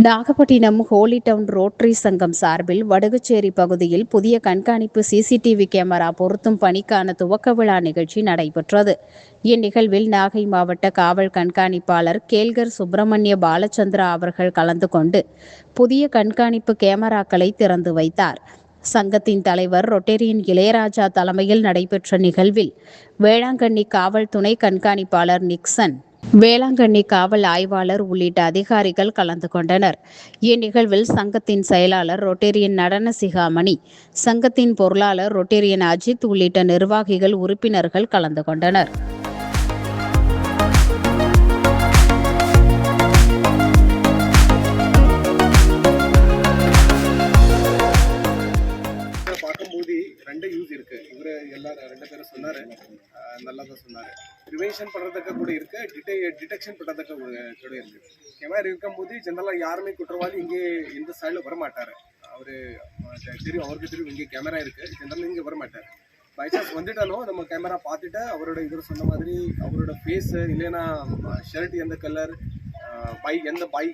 Nagapattinam Holi down rotary சங்கம் சார்பில் வடுகுச்சேரி பகுதியில் புதிய கண்காணிப்பு சிசிடிவி கேமரா பொருத்தும் பணிக்கான துவக்க விழா நிகழ்ச்சி நடைபெற்றது. இந்நிகழ்வில் நாகை மாவட்ட காவல் கண்காணிப்பாளர் கேல்கர் சுப்பிரமணிய பாலச்சந்திரா அவர்கள் கலந்து கொண்டு புதிய கண்காணிப்பு கேமராக்களை திறந்து வைத்தார். சங்கத்தின் தலைவர் ரொட்டேரியன் இளையராஜா தலைமையில் நடைபெற்ற நிகழ்வில் வேளாங்கண்ணி காவல் துணை கண்காணிப்பாளர் நிக்சன், வேளாங்கண்ணி காவல் ஆய்வாளர் உள்ளிட்ட அதிகாரிகள் கலந்து கொண்டனர். இந்நிகழ்வில் சங்கத்தின் செயலாளர் ரொட்டேரியன் நடன சிகாமணி, சங்கத்தின் பொருளாளர் ரொட்டேரியன் அஜித் உள்ளிட்ட நிர்வாகிகள் உறுப்பினர்கள் கலந்து கொண்டனர். பார்க்கும்போது ரெண்டு யூஸ் இருக்கு. இவரு எல்லாரும் ரெண்டு பேரும் சொன்னாரு, நல்லா தான் சொன்னாரு. ப்ரிவென்ஷன் பண்ணுறதுக்கு கூட இருக்கு, டிடெக்ஷன் பண்ணுறதுக்கு கூட இருக்கு. கேமரா இருக்கும்போது ஜென்ரலாக யாருமே குற்றவாளி இங்கே இந்த சைடில் வரமாட்டார். அவரு தெரியும், அவருக்கு தெரியும் இங்கே கேமரா இருக்கு, ஜென்ரலாக இங்கே வரமாட்டார். பைசான்ஸ் வந்துட்டாலும் நம்ம கேமரா பார்த்துட்டு அவரோட இவர் சொன்ன மாதிரி அவரோட ஃபேஸு இல்லைன்னா ஷர்ட் எந்த கலர், எந்த பைக்